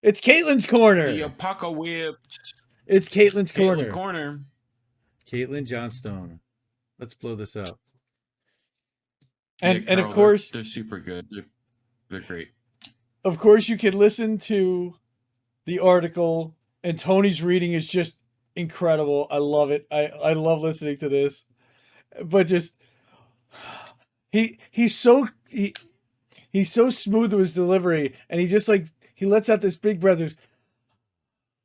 It's Caitlin's corner. The apocalypse. It's Caitlin's Caitlin corner. Corner. Caitlin Johnstone. Let's blow this up. Yeah, And of Carl, course, they're super good. They're great. Of course, you can listen to the article, and Tony's reading is just incredible. I love it. I love listening to this. But just he's so he's so smooth with his delivery, and he just like he lets out this big breath. There's,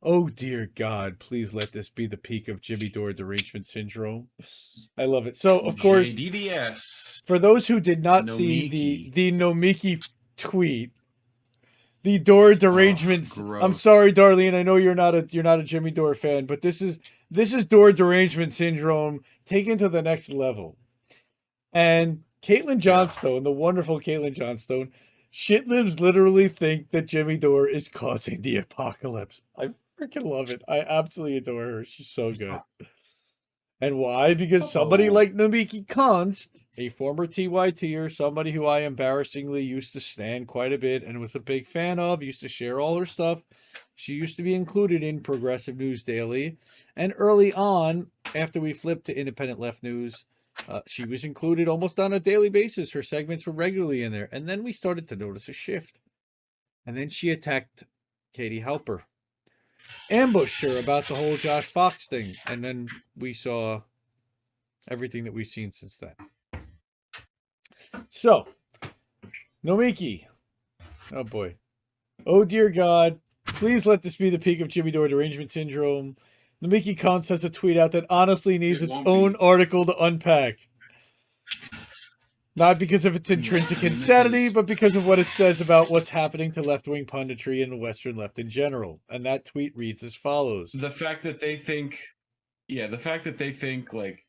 oh dear God, please let this be the peak of Jimmy Dore derangement syndrome. I love it. So of course, JDDS. for those who did not see the Nomiki tweet, the Dore derangements. I'm sorry, Darlene. I know you're not a Jimmy Dore fan, but this is Dore derangement syndrome taken to the next level. And Caitlin Johnstone, the wonderful Caitlin Johnstone, shitlibs literally think that Jimmy Dore is causing the apocalypse. I freaking love it. I absolutely adore her. She's so good. And why? Because somebody like Nomiki Konst, a former TYTer, somebody who I embarrassingly used to stand quite a bit and was a big fan of, used to share all her stuff. She used to be included in Progressive News Daily. And early on, after we flipped to Independent Left News, she was included almost on a daily basis. Her segments were regularly in there. And then we started to notice a shift. And then she attacked Katie Halper, ambushed her about the whole Josh Fox thing. And then we saw everything that we've seen since then. So, Nomiki. Oh boy. Oh dear God. Please let this be the peak of Jimmy Dore derangement syndrome. Nomiki Konst has a tweet out that honestly needs its own article to unpack. Not because of its intrinsic insanity, but because of what it says about what's happening to left-wing punditry and the Western left in general. And that tweet reads as follows. The fact that they think like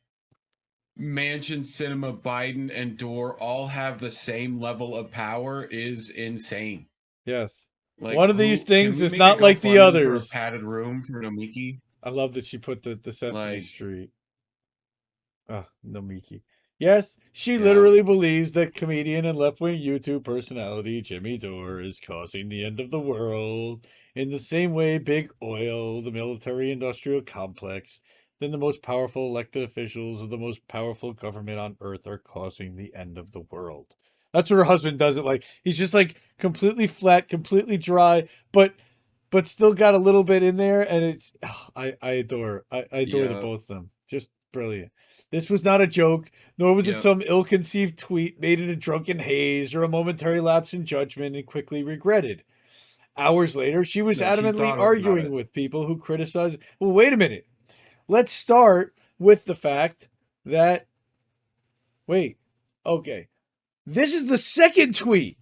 Manchin, Cinema, Biden, and Dore all have the same level of power is insane. Yes. Like, one of these things is not like the others. For a padded room for Nomiki. I love that she put the Sesame Street. Nomiki. Yes, she literally believes that comedian and left-wing YouTube personality Jimmy Dore is causing the end of the world in the same way big oil, the military-industrial complex, then the most powerful elected officials of the most powerful government on earth are causing the end of the world. That's what her husband does it like. He's just like completely flat, completely dry, but still got a little bit in there, and it's I adore the both of them. Just brilliant. This was not a joke, nor was it some ill-conceived tweet made in a drunken haze or a momentary lapse in judgment and quickly regretted. Hours later, she was adamantly arguing with people who criticized. Well, wait a minute. Let's start with the fact that. Wait. Okay. This is the second tweet.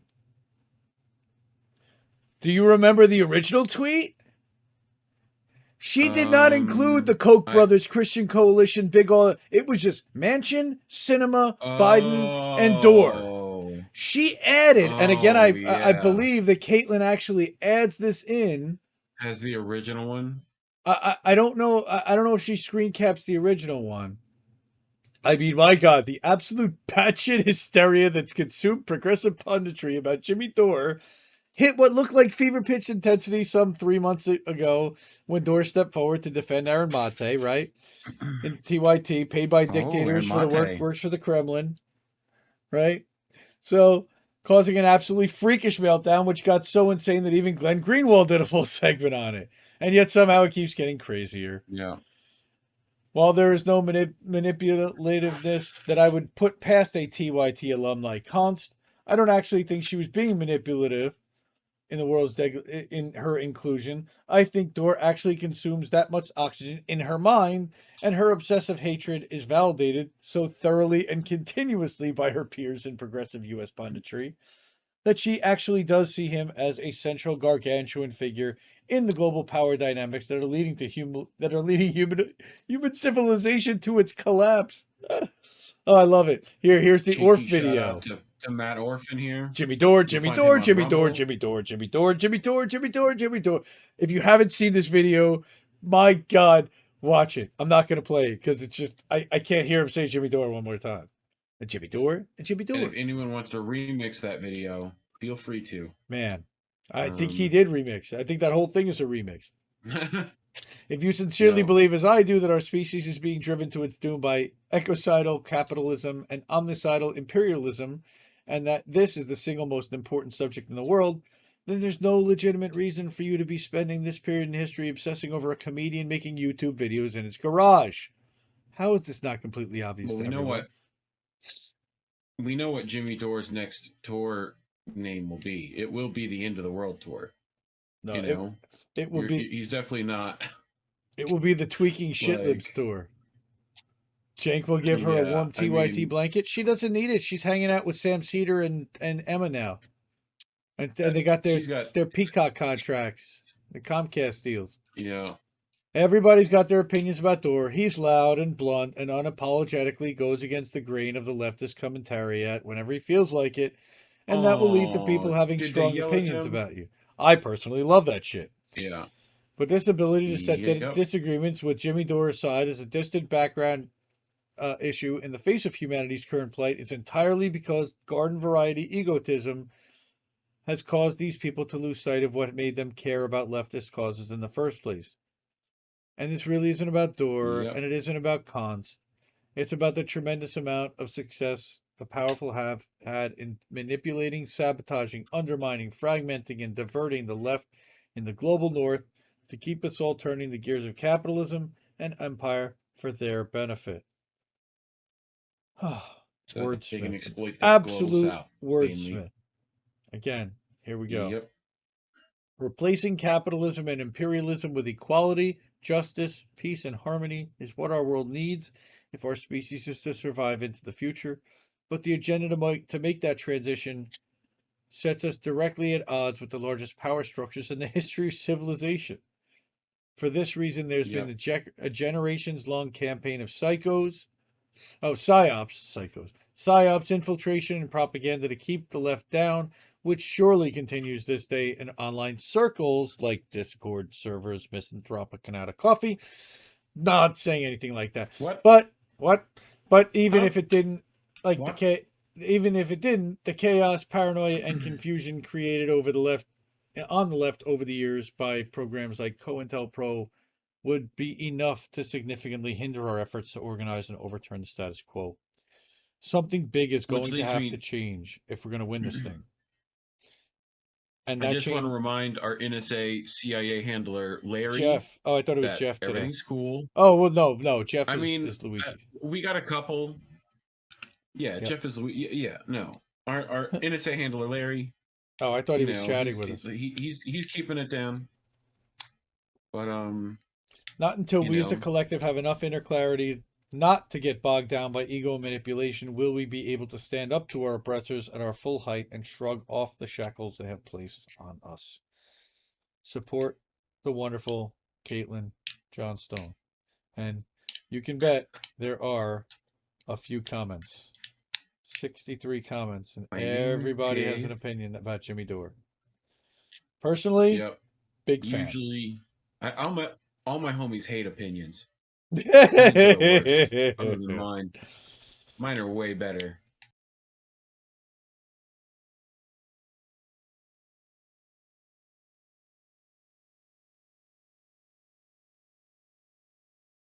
Do you remember the original tweet? She did not include the Koch brothers, Christian Coalition, big all. It was just Manchin, Cinema, Biden, and Dore. She added, and again, I believe that Caitlin actually adds this in. As the original one? I don't know. I don't know if she screen caps the original one. I mean, my God, the absolute batshit hysteria that's consumed progressive punditry about Jimmy Dore hit what looked like fever-pitch intensity some 3 months ago when Dore stepped forward to defend Aaron Mate, right? In TYT, paid by dictators for the works for the Kremlin, right? So, causing an absolutely freakish meltdown, which got so insane that even Glenn Greenwald did a full segment on it. And yet somehow it keeps getting crazier. Yeah. While there is no manipulativeness that I would put past a TYT alum like Konst, I don't actually think she was being manipulative in the world's in her inclusion. I think Dore actually consumes that much oxygen in her mind, and her obsessive hatred is validated so thoroughly and continuously by her peers in progressive U.S. punditry that she actually does see him as a central gargantuan figure in the global power dynamics that are leading to human civilization to its collapse. Oh, I love it. Here's the Orf video. To Matt Orphan here. Jimmy Dore, Jimmy Dore, Jimmy Dore, Jimmy Dore, Jimmy Dore, Jimmy Dore, Jimmy Dore, Jimmy Dore. If you haven't seen this video, my God, watch it. I'm not going to play it because it's just, I can't hear him say Jimmy Dore one more time. And Jimmy Dore, and Jimmy Dore. And if anyone wants to remix that video, feel free to. Man, I think he did remix. I think that whole thing is a remix. If you sincerely believe, as I do, that our species is being driven to its doom by ecocidal capitalism and omnicidal imperialism, and that this is the single most important subject in the world, then there's no legitimate reason for you to be spending this period in history obsessing over a comedian making YouTube videos in his garage. How is this not completely obvious to everyone? We know what Jimmy Dore's next tour name will be. It will be the End of the World tour. No, you know, it will be. He's definitely not. It will be the Tweaking Shitlibs tour. Jank will give her a warm TYT blanket. She doesn't need it. She's hanging out with Sam Cedar and Emma now. And they got their Peacock contracts, the Comcast deals. Yeah. Everybody's got their opinions about Dore. He's loud and blunt and unapologetically goes against the grain of the leftist commentariat whenever he feels like it. And that will lead to people having strong opinions about you. I personally love that shit. Yeah. But this ability to set disagreements with Jimmy Dore aside as a distant background issue in the face of humanity's current plight is entirely because garden variety egotism has caused these people to lose sight of what made them care about leftist causes in the first place. And this really isn't about Dore, and it isn't about Kant. It's about the tremendous amount of success the powerful have had in manipulating, sabotaging, undermining, fragmenting, and diverting the left in the global north to keep us all turning the gears of capitalism and empire for their benefit. Wordsmith. Absolute wordsmith. Again, here we go. Yep. Replacing capitalism and imperialism with equality, justice, peace, and harmony is what our world needs if our species is to survive into the future. But the agenda to make that transition sets us directly at odds with the largest power structures in the history of civilization. For this reason, there's been a generations-long campaign of psyops, infiltration, and propaganda to keep the left down, which surely continues this day in online circles like Discord servers, Misanthropic Canada Coffee. Not saying anything like that. But even if it didn't, the chaos, paranoia, and confusion created on the left over the years by programs like COINTELPRO would be enough to significantly hinder our efforts to organize and overturn the status quo. Something big is going to have to change if we're going to win this thing. And I just want to remind our NSA CIA handler, Larry. Jeff. Oh, I thought it was Jeff today. Everything's cool. Oh, well, no. Jeff is Luigi. We got a couple. Yeah, Jeff is Luigi. Yeah, no. Our NSA handler, Larry. Oh, I thought he was chatting with us. He's keeping it down. But, not until we as a collective have enough inner clarity not to get bogged down by ego and manipulation will we be able to stand up to our oppressors at our full height and shrug off the shackles they have placed on us. Support the wonderful Caitlin Johnstone. And you can bet there are a few comments. 63 comments, and everybody has an opinion about Jimmy Dore. Personally, big fan. Usually, all my homies hate opinions. Other than mine are way better.